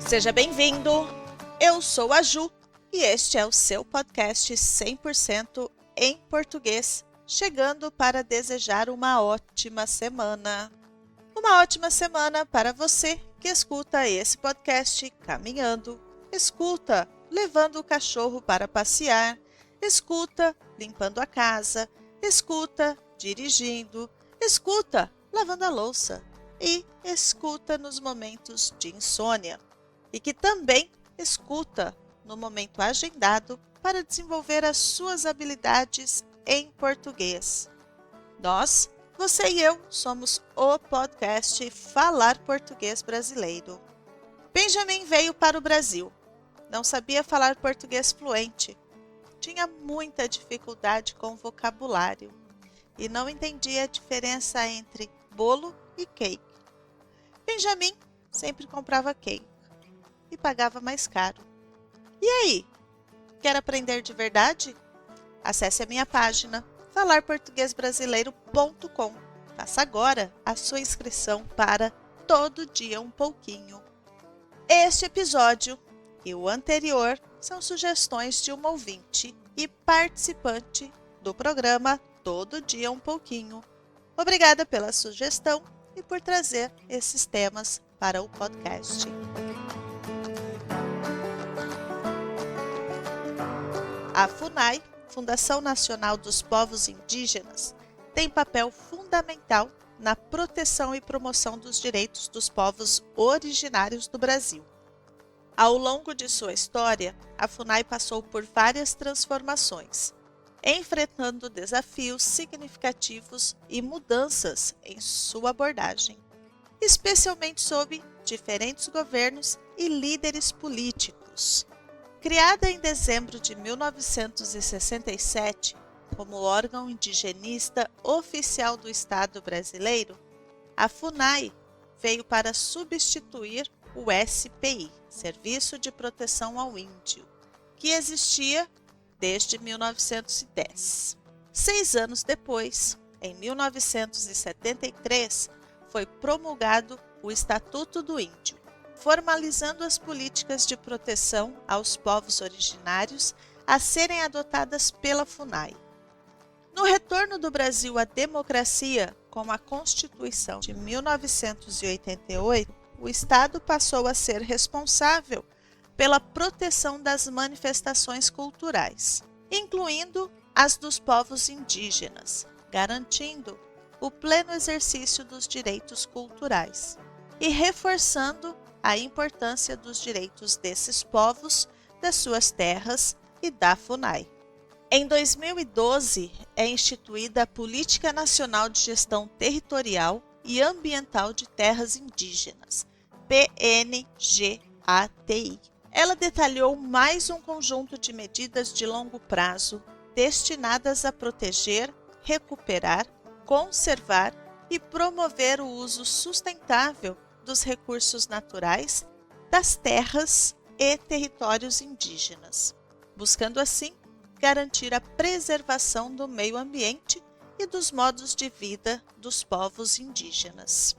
Seja bem-vindo! Eu sou a Ju e este é o seu podcast 100% em português, chegando para desejar uma ótima semana. Uma ótima semana para você que escuta esse podcast caminhando, escuta levando o cachorro para passear, escuta limpando a casa, escuta dirigindo, escuta lavando a louça e escuta nos momentos de insônia. E que também escuta no momento agendado para desenvolver as suas habilidades em português. Nós, você e eu, somos o podcast Falar Português Brasileiro. Benjamin veio para o Brasil. Não sabia falar português fluente. Tinha muita dificuldade com o vocabulário e não entendia a diferença entre bolo e cake. Benjamin sempre comprava cake e pagava mais caro. E aí? Quer aprender de verdade? Acesse a minha página falarportuguesbrasileiro.com. Faça agora a sua inscrição para Todo Dia um Pouquinho. Este episódio e o anterior são sugestões de uma ouvinte e participante do programa Todo Dia um Pouquinho. Obrigada pela sugestão e por trazer esses temas para o podcast. A FUNAI, Fundação Nacional dos Povos Indígenas, tem papel fundamental na proteção e promoção dos direitos dos povos originários do Brasil. Ao longo de sua história, a FUNAI passou por várias transformações, enfrentando desafios significativos e mudanças em sua abordagem, especialmente sob diferentes governos e líderes políticos. Criada em dezembro de 1967 como órgão indigenista oficial do Estado brasileiro, a FUNAI veio para substituir o SPI, Serviço de Proteção ao Índio, que existia desde 1910. 6 anos depois, em 1973, foi promulgado o Estatuto do Índio, formalizando as políticas de proteção aos povos originários a serem adotadas pela FUNAI. No retorno do Brasil à democracia, com a Constituição de 1988, o Estado passou a ser responsável pela proteção das manifestações culturais, incluindo as dos povos indígenas, garantindo o pleno exercício dos direitos culturais e reforçando a importância dos direitos desses povos, das suas terras e da FUNAI. Em 2012, é instituída a Política Nacional de Gestão Territorial e Ambiental de Terras Indígenas, PNGATI. Ela detalhou mais um conjunto de medidas de longo prazo destinadas a proteger, recuperar, conservar e promover o uso sustentável dos recursos naturais, das terras e territórios indígenas, buscando assim garantir a preservação do meio ambiente e dos modos de vida dos povos indígenas.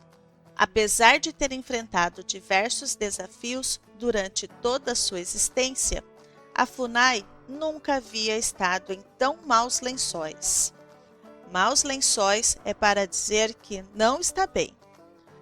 Apesar de ter enfrentado diversos desafios durante toda a sua existência, a FUNAI nunca havia estado em tão maus lençóis. Maus lençóis é para dizer que não está bem,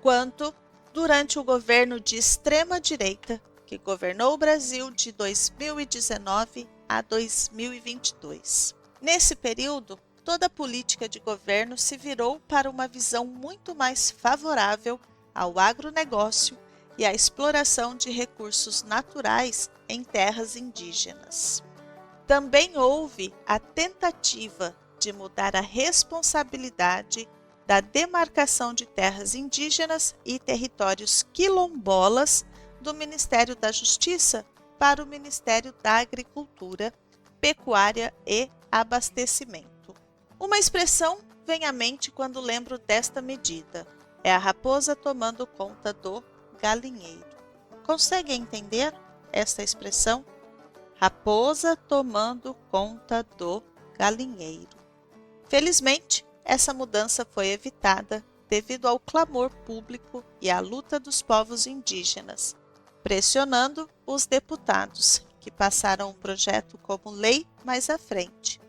quanto durante o governo de extrema-direita que governou o Brasil de 2019 a 2022. Nesse período, toda a política de governo se virou para uma visão muito mais favorável ao agronegócio e à exploração de recursos naturais em terras indígenas. Também houve a tentativa de mudar a responsabilidade da demarcação de terras indígenas e territórios quilombolas do Ministério da Justiça para o Ministério da Agricultura, Pecuária e Abastecimento. Uma expressão vem à mente quando lembro desta medida. É a raposa tomando conta do galinheiro. Consegue entender esta expressão? Raposa tomando conta do galinheiro. Felizmente, essa mudança foi evitada devido ao clamor público e à luta dos povos indígenas, pressionando os deputados, que passaram o projeto como lei mais à frente.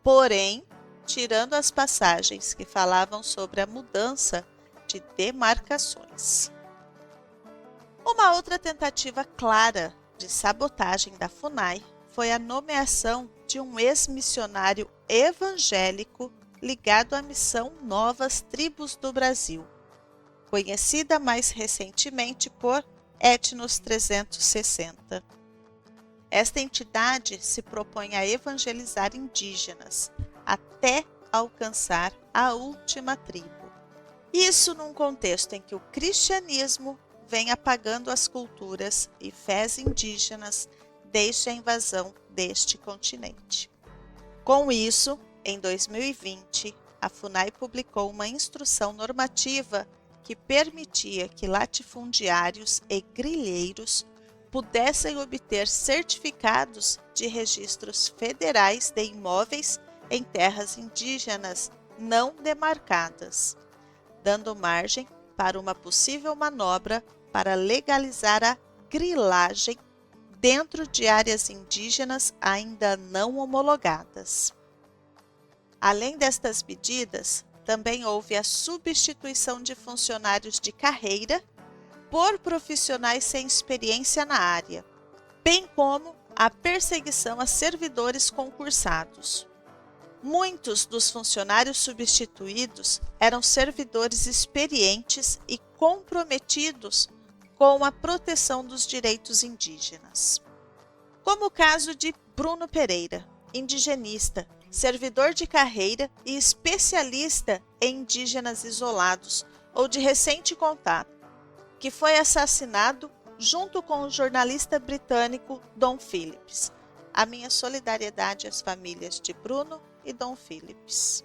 Porém, tirando as passagens que falavam sobre a mudança de demarcações. Uma outra tentativa clara de sabotagem da FUNAI foi a nomeação de um ex-missionário evangélico ligado à missão Novas Tribos do Brasil, conhecida mais recentemente por Etnos 360. Esta entidade se propõe a evangelizar indígenas até alcançar a última tribo. Isso num contexto em que o cristianismo vem apagando as culturas e fés indígenas desde a invasão deste continente. Com isso, em 2020, a FUNAI publicou uma instrução normativa que permitia que latifundiários e grileiros pudessem obter certificados de registros federais de imóveis em terras indígenas não demarcadas, dando margem para uma possível manobra para legalizar a grilagem dentro de áreas indígenas ainda não homologadas. Além destas medidas, também houve a substituição de funcionários de carreira por profissionais sem experiência na área, bem como a perseguição a servidores concursados. Muitos dos funcionários substituídos eram servidores experientes e comprometidos com a proteção dos direitos indígenas. Como o caso de Bruno Pereira, indigenista, servidor de carreira e especialista em indígenas isolados ou de recente contato, que foi assassinado junto com o jornalista britânico Dom Phillips. A minha solidariedade às famílias de Bruno e Dom Phillips.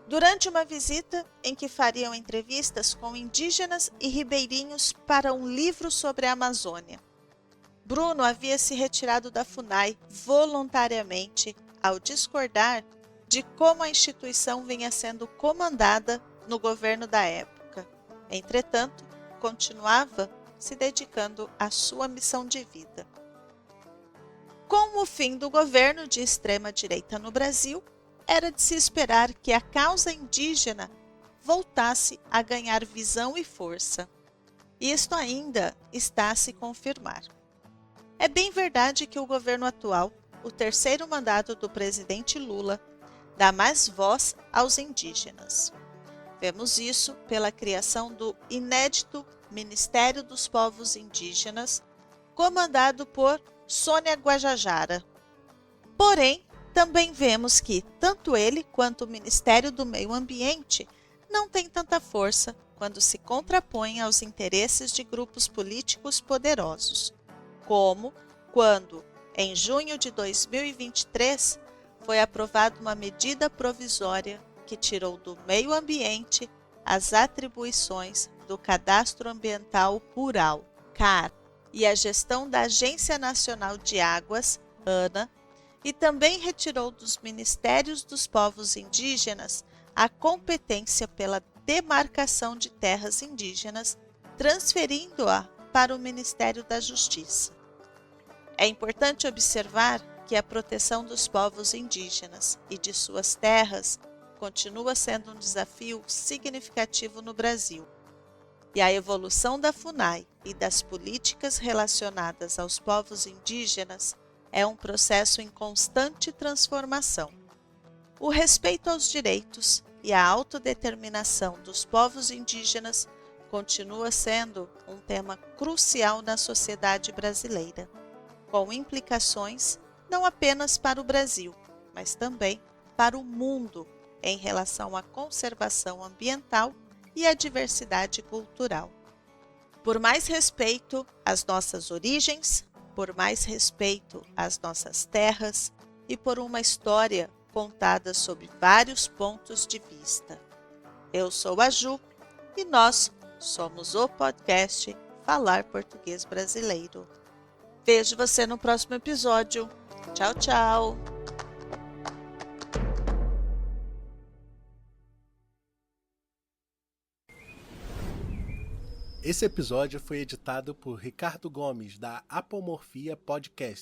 Durante uma visita em que fariam entrevistas com indígenas e ribeirinhos para um livro sobre a Amazônia, Bruno havia se retirado da FUNAI voluntariamente ao discordar de como a instituição vinha sendo comandada no governo da época. Entretanto, continuava se dedicando à sua missão de vida. Com o fim do governo de extrema-direita no Brasil, era de se esperar que a causa indígena voltasse a ganhar visão e força. Isto ainda está a se confirmar. É bem verdade que o governo atual, o terceiro mandato do presidente Lula, dá mais voz aos indígenas. Vemos isso pela criação do inédito Ministério dos Povos Indígenas, comandado por Sônia Guajajara. Porém, também vemos que tanto ele quanto o Ministério do Meio Ambiente não têm tanta força quando se contrapõem aos interesses de grupos políticos poderosos, como quando, em junho de 2023, foi aprovada uma medida provisória que tirou do meio ambiente as atribuições do Cadastro Ambiental Rural, CAR, e a gestão da Agência Nacional de Águas, ANA, e também retirou dos Ministérios dos Povos Indígenas a competência pela demarcação de terras indígenas, transferindo-a para o Ministério da Justiça. É importante observar que a proteção dos povos indígenas e de suas terras continua sendo um desafio significativo no Brasil. E a evolução da FUNAI e das políticas relacionadas aos povos indígenas é um processo em constante transformação. O respeito aos direitos e a autodeterminação dos povos indígenas continua sendo um tema crucial na sociedade brasileira, com implicações não apenas para o Brasil, mas também para o mundo em relação à conservação ambiental e à diversidade cultural. Por mais respeito às nossas origens, por mais respeito às nossas terras e por uma história contada sob vários pontos de vista. Eu sou a Ju e nós somos o podcast Falar Português Brasileiro. Vejo você no próximo episódio. Tchau, tchau! Esse episódio foi editado por Ricardo Gomes, da Apomorfia Podcast.